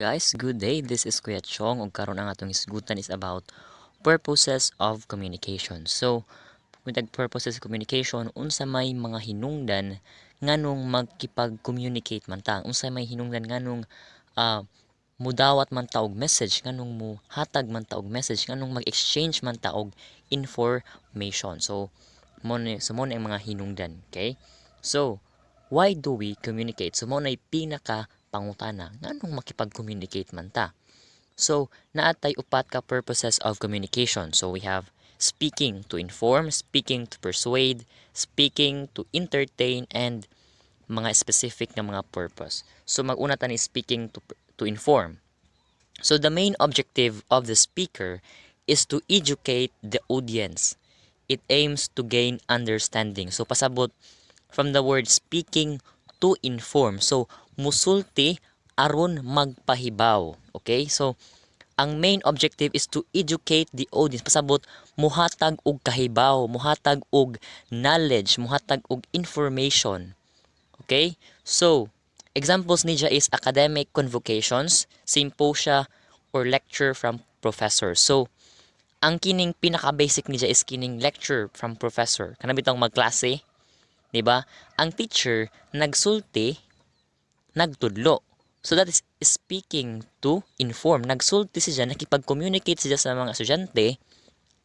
Guys, good day. This is Kuya Chong ug karon ang atong isgutan is about purposes of communication. So, kung purposes of communication, unsa may mga hinungdan nganong magkipag-communicate man ta? Unsa may hinungdan nganong mudawat man ta og message, nganong mo hatag man ta og message, nganong mag-exchange man ta og information. So, mo ang mga hinungdan, okay? So, why do we communicate? So, mo na pinaka pangutana nganong makipag-communicate man ta. So, naatay upat ka purposes of communication. So, we have speaking to inform, speaking to persuade, speaking to entertain, and mga specific na mga purpose. So, mag-una ta ni speaking to inform. So, the main objective of the speaker is to educate the audience. It aims to gain understanding. So, pasabot from the word speaking to inform. So, musulti aron magpahibaw. Okay? So, ang main objective is to educate the audience. Pasabot, muhatag og kahibaw, muhatag og knowledge, muhatag og information. Okay? So, examples niya is academic convocations, symposia, or lecture from professors. So, ang kining pinaka-basic niya is kining lecture from professor. Kana bitong magklase, di ba? Ang teacher nagsulti, nagtudlo. So that is speaking to inform. Nagsulti siya, nakipag-communicate siya sa mga estudyante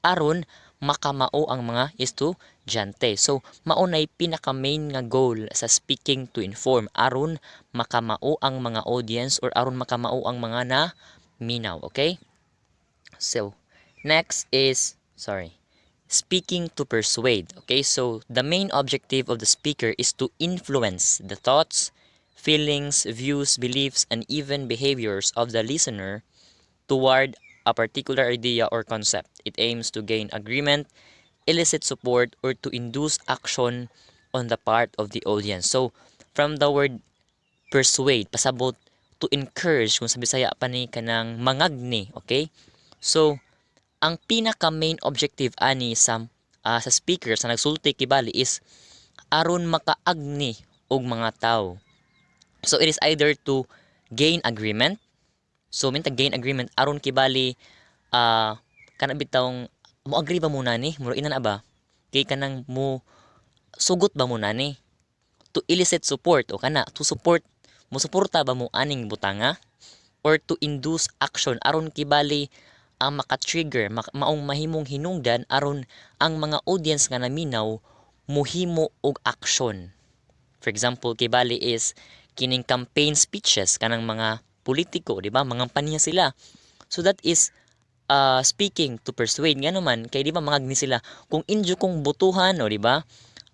aron makamao ang mga estudyante. So maunay pinaka main nga goal sa speaking to inform aron makamao ang mga audience or aron makamao ang mga na minaw, okay? So next is speaking to persuade. Okay, so the main objective of the speaker is to influence the thoughts, feelings, views, beliefs, and even behaviors of the listener toward a particular idea or concept. It aims to gain agreement, elicit support, or to induce action on the part of the audience. So, from the word persuade, pasabot to encourage, kung sa Bisaya pa ni kanang mangagni, okay? So, ang pinaka main objective ani sa speaker sa nagsulti kibali is aron makaagni og mga tawo. So it is either to gain agreement. So minta gain agreement aron kibali kana bitawng mo agree ba muna ni? Muro ina na ba? Kay kanang mo sugot ba muna ni? To elicit support o kana to support mo suporta ba mo aning butanga or to induce action aron kibali ang maka-trigger maong mahimong hinungdan aron ang mga audience nga naminaw mohimo og action. For example, kibali is kining campaign speeches kanang mga politiko, di ba? Mga paniya sila. So that is speaking to persuade. Nga naman, kay di ba mangagni sila kung injo kong butuhan, o di ba?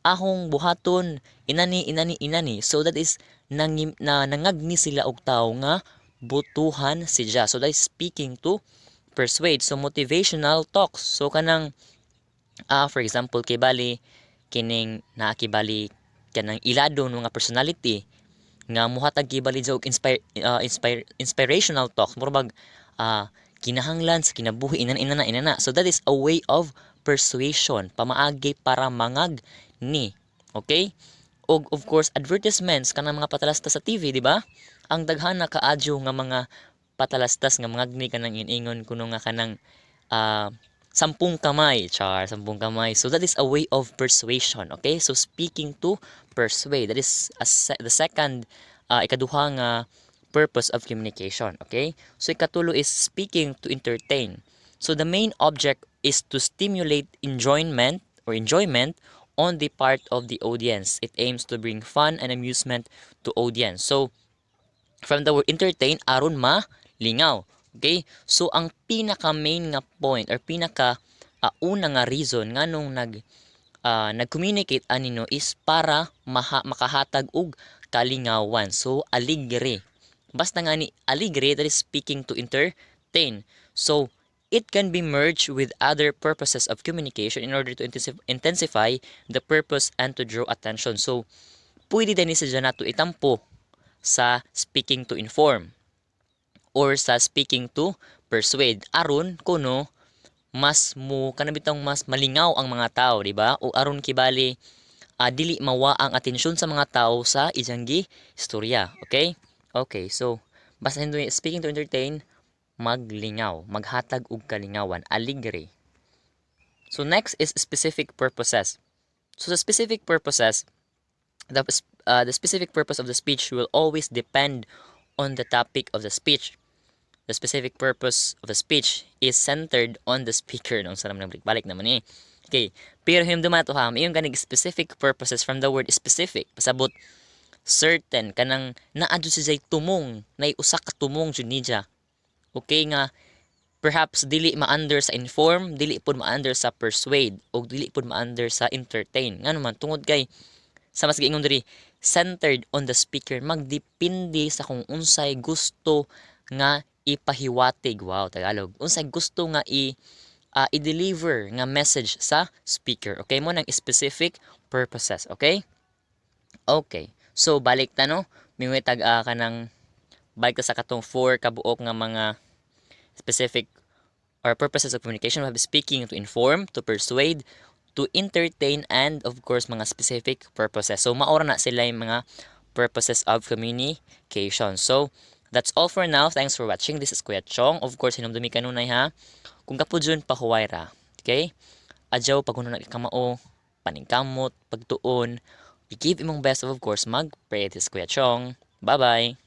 Ahong buhaton, inani. So that is nangagni sila og tao nga butuhan siya. So that is speaking to persuade. So motivational talks. So kanang for example, kibali kining naakibali kanang ilado nga personality nga muhatag kibali og inspirational talk murag kinahanglan sa kinabuhi inana. So that is a way of persuasion, pamaagi para mangag ni, okay? Og of course advertisements kanang mga patalastas sa TV, di ba? Ang daghana kaadyo nga mga patalastas nga mangagni kanang iningon kuno nga kanang sampung kamay. So that is a way of persuasion, okay? So speaking to persuade, that is the second ikaduha nga purpose of communication, okay? So ikatulo is speaking to entertain. So the main object is to stimulate enjoyment on the part of the audience. It aims to bring fun and amusement to audience. So from the word entertain aron malingaw. Okay? So ang pinaka main nga point or pinaka una nga reason nganong nag-communicate anino is para makahatag og kalingawan. So aligre. Basta nga ni aligre, that is speaking to entertain. So it can be merged with other purposes of communication in order to intensify the purpose and to draw attention. So pwede din siya nato itampo sa speaking to inform or sa speaking to persuade aron kuno mas kanabitang mas malingaw ang mga tao, di ba? O aron kibali dili mawa ang atensyon sa mga tao sa iyang istorya, okay? Okay, so Basta hindi speaking to entertain, maglingaw, maghatag og kalingawan, aligre. So next is specific purposes. So the specific purposes, the specific purpose of the speech will always depend on the topic of the speech. The specific purpose of the speech is centered on the speaker. Nung sarang balik naman eh. Okay, pero him dumato ha, may yung ganig specific purposes from the word specific. Pasabot, certain, kanang naadyo si Zay tumong, na usak ka tumong jud niya. Okay nga, perhaps dili ma-under sa inform, dili pod ma-under sa persuade, o dili pod ma-under sa entertain. Nga naman, tungod kay, sa mas giingon diri, centered on the speaker, magdepende sa kung unsay gusto nga ipahiwatig. Wow, Tagalog. Unsay gusto nga i-deliver nga message sa speaker. Okay mo ng specific purposes. Okay? Okay. So, balik ta no. Mingwitag ka ng balik ta sa katong 4 kabuok nga mga specific or purposes of communication. We have speaking to inform, to persuade, to entertain, and of course, mga specific purposes. So, maura na sila yung mga purposes of communication. So, that's all for now. Thanks for watching. This is Kuya Chong. Of course, hinumdumi kanunay ha. Kung kapudyon, pahuway ra. Okay? Adyaw, pag na kamao, paningkamot, pagtuon, i-give imong best of course, mag-pray. This is Kuya Chong. Bye-bye!